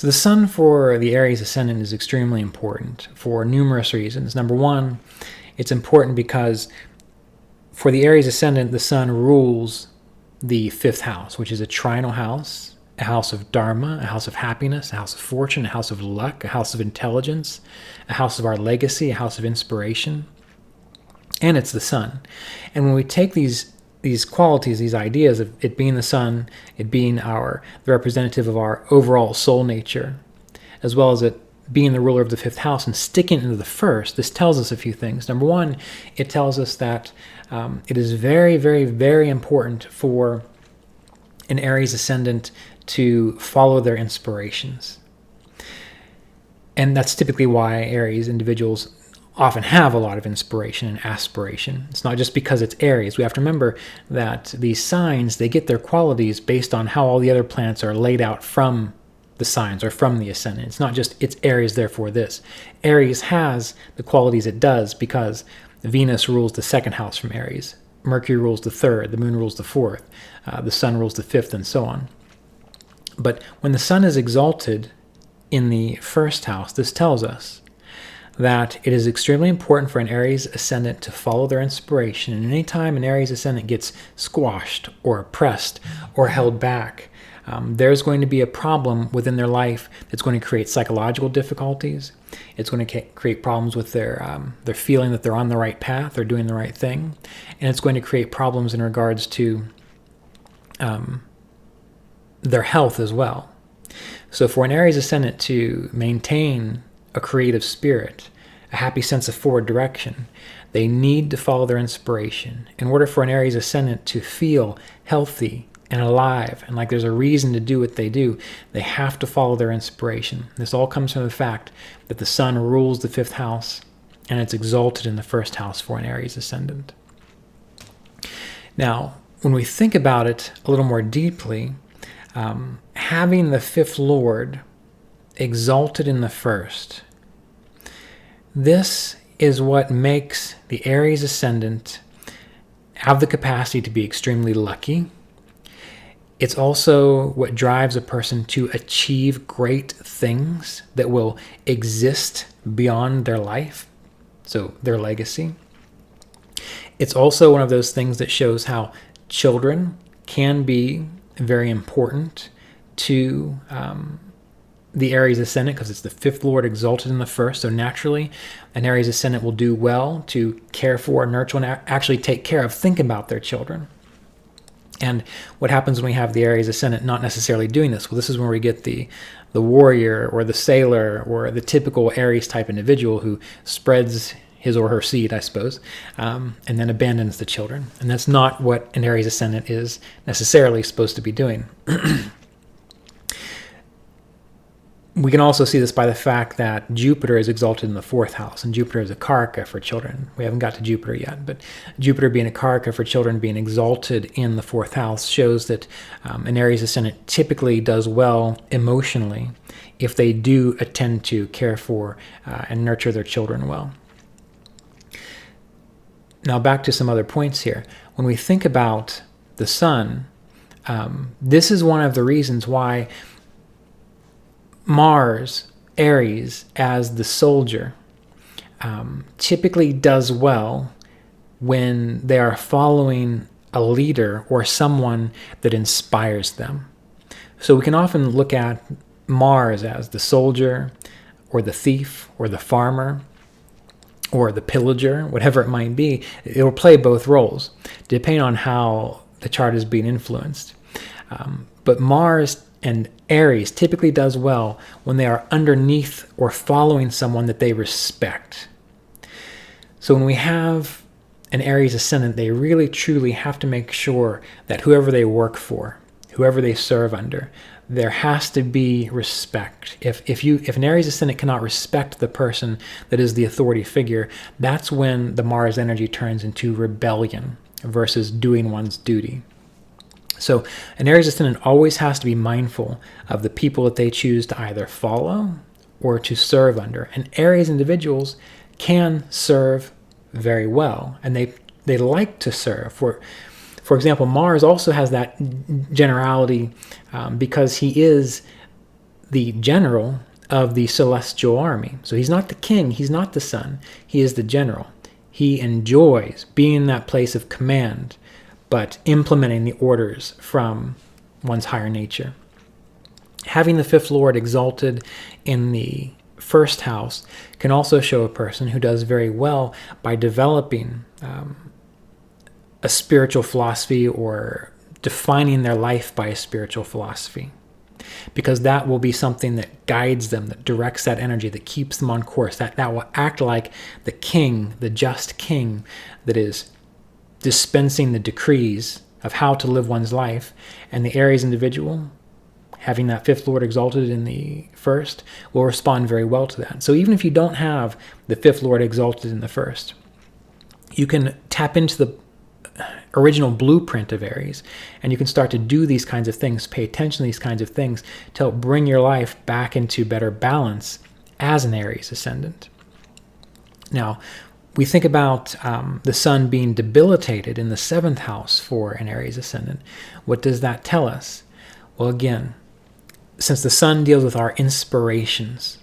So the sun for the Aries ascendant is extremely important for numerous reasons. Number one, it's important because for the Aries ascendant, the sun rules the fifth house, which is a trinal house, a house of dharma, a house of happiness, a house of fortune, a house of luck, a house of intelligence, a house of our legacy, a house of inspiration. And it's the sun. And when we take these qualities, these ideas of it being the sun, it being the representative of our overall soul nature, as well as it being the ruler of the fifth house and sticking into the first, this tells us a few things. Number one, it tells us that it is very, very, very important for an Aries ascendant to follow their inspirations. And that's typically why Aries individuals often have a lot of inspiration and aspiration. It's not just because it's Aries. We have to remember that these signs, they get their qualities based on how all the other planets are laid out from the signs or from the ascendant. It's not just it's Aries, therefore this. Aries has the qualities it does because Venus rules the second house from Aries. Mercury rules the third, the moon rules the fourth, the sun rules the fifth, and so on. But when the sun is exalted in the first house, this tells us that it is extremely important for an Aries ascendant to follow their inspiration. And anytime an Aries ascendant gets squashed or oppressed or held back, there's going to be a problem within their life that's going to create psychological difficulties. It's going to create problems with their feeling that they're on the right path, they're doing the right thing. And it's going to create problems in regards to their health as well. So for an Aries ascendant to maintain a creative spirit, a happy sense of forward direction, they need to follow their inspiration. In order for an Aries ascendant to feel healthy and alive and like there's a reason to do what they do, they have to follow their inspiration. This all comes from the fact that the sun rules the fifth house and it's exalted in the first house for an Aries ascendant. Now, when we think about it a little more deeply, having the fifth lord exalted in the first, this is what makes the Aries ascendant have the capacity to be extremely lucky. It's also what drives a person to achieve great things that will exist beyond their life, so their legacy. It's also one of those things that shows how children can be very important to the Aries ascendant because it's the fifth lord exalted in the first. So naturally, an Aries ascendant will do well to care for, nurture, and actually take care of, think about their children. And what happens when we have the Aries ascendant not necessarily doing this? Well, this is where we get the warrior or the sailor or the typical Aries type individual who spreads his or her seed, I suppose, and then abandons the children. And that's not what an Aries ascendant is necessarily supposed to be doing. We can also see this by the fact that Jupiter is exalted in the fourth house, and Jupiter is a karaka for children. We haven't got to Jupiter yet, but Jupiter being a karaka for children, being exalted in the fourth house, shows that an Aries ascendant typically does well emotionally if they do attend to care for and nurture their children well. Now back to some other points here. When we think about the sun, this is one of the reasons why Mars, Aries, as the soldier, typically does well when they are following a leader or someone that inspires them. So we can often look at Mars as the soldier or the thief or the farmer or the pillager, whatever it might be. It will play both roles, depending on how the chart is being influenced. But Mars and Aries typically does well when they are underneath or following someone that they respect. So when we have an Aries ascendant, they really truly have to make sure that whoever they work for, whoever they serve under, there has to be respect. If an Aries ascendant cannot respect the person that is the authority figure, that's when the Mars energy turns into rebellion versus doing one's duty. So an Aries ascendant always has to be mindful of the people that they choose to either follow or to serve under. And Aries individuals can serve very well, and they like to serve. For example, Mars also has that generality because he is the general of the celestial army. So he's not the king, he's not the sun, he is the general. He enjoys being in that place of command, but implementing the orders from one's higher nature. Having the fifth lord exalted in the first house can also show a person who does very well by developing a spiritual philosophy or defining their life by a spiritual philosophy, because that will be something that guides them, that directs that energy, that keeps them on course, that will act like the king, the just king that is dispensing the decrees of how to live one's life. And the Aries individual, having that fifth lord exalted in the first, will respond very well to that. So even if you don't have the fifth lord exalted in the first, you can tap into the original blueprint of Aries, and you can start to do these kinds of things, pay attention to these kinds of things to help bring your life back into better balance as an Aries ascendant. Now, we think about the sun being debilitated in the seventh house for an Aries ascendant. What does that tell us? Well, again, since the sun deals with our inspirations,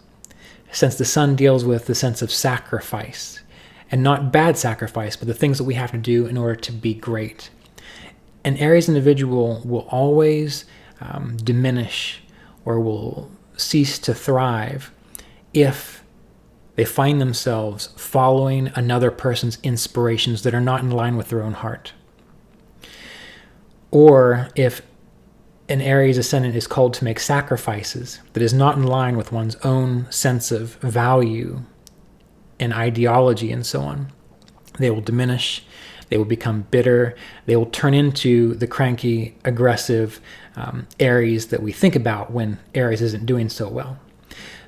since the sun deals with the sense of sacrifice, and not bad sacrifice, but the things that we have to do in order to be great, an Aries individual will always diminish or will cease to thrive if they find themselves following another person's inspirations that are not in line with their own heart. Or if an Aries ascendant is called to make sacrifices that is not in line with one's own sense of value and ideology and so on, they will diminish, they will become bitter, they will turn into the cranky, aggressive Aries that we think about when Aries isn't doing so well.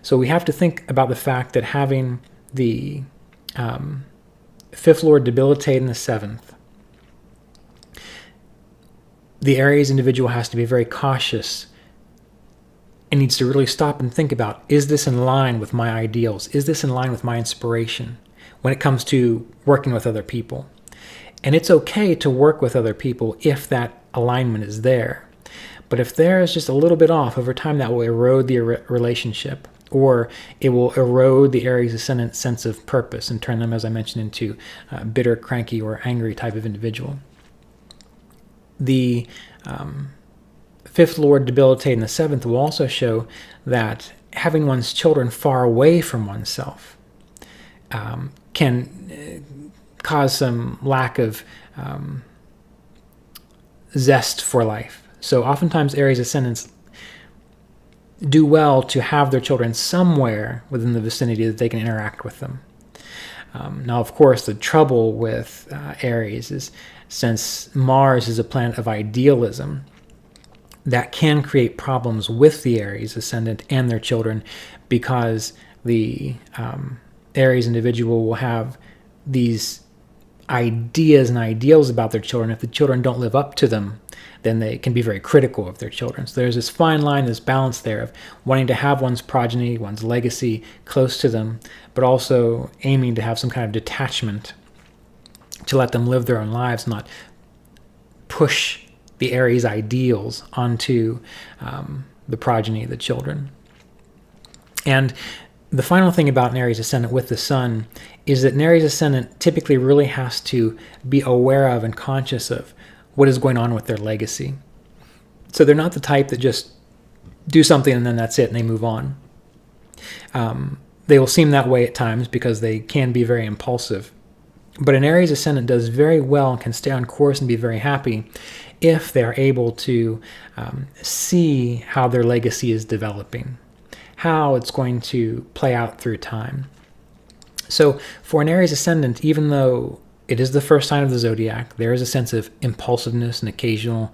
So we have to think about the fact that having the fifth lord debilitate in the seventh, the Aries individual has to be very cautious and needs to really stop and think about, is this in line with my ideals? Is this in line with my inspiration when it comes to working with other people? And it's okay to work with other people if that alignment is there. But if there is just a little bit off, over time that will erode the relationship, or it will erode the Aries ascendant sense of purpose and turn them, as I mentioned, into bitter, cranky, or angry type of individual. The fifth lord debilitating the seventh will also show that having one's children far away from oneself can cause some lack of zest for life. So oftentimes Aries ascendants do well to have their children somewhere within the vicinity that they can interact with them. Now, of course, the trouble with Aries is, since Mars is a planet of idealism, that can create problems with the Aries ascendant and their children, because the Aries individual will have these ideas and ideals about their children. If the children don't live up to them, then they can be very critical of their children. So there's this fine line, this balance there of wanting to have one's progeny, one's legacy close to them, but also aiming to have some kind of detachment to let them live their own lives, not push the Aries ideals onto the progeny, the children. And the final thing about an Aries ascendant with the sun is that an Aries ascendant typically really has to be aware of and conscious of what is going on with their legacy. So they're not the type that just do something and then that's it and they move on. They will seem that way at times because they can be very impulsive. But an Aries ascendant does very well and can stay on course and be very happy if they're able to see how their legacy is developing, how it's going to play out through time. So for an Aries ascendant, even though it is the first sign of the zodiac, there is a sense of impulsiveness and occasional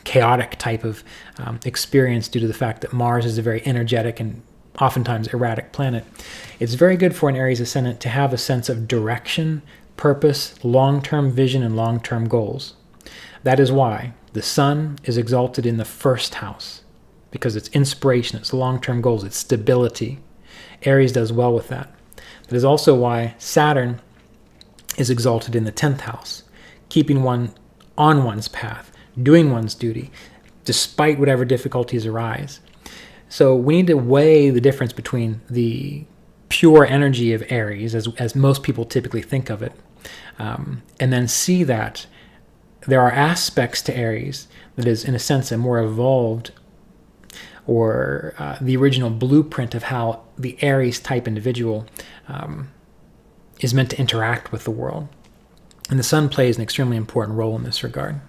chaotic type of experience due to the fact that Mars is a very energetic and oftentimes erratic planet. It's very good for an Aries ascendant to have a sense of direction, purpose, long-term vision, and long-term goals. That is why the sun is exalted in the first house, because it's inspiration, it's long-term goals, it's stability. Aries does well with that. That is also why Saturn is exalted in the 10th house, keeping one on one's path, doing one's duty, despite whatever difficulties arise. So we need to weigh the difference between the pure energy of Aries, as most people typically think of it, and then see that there are aspects to Aries that is, in a sense, a more evolved, or the original blueprint of how the Aries type individual is meant to interact with the world. And the sun plays an extremely important role in this regard.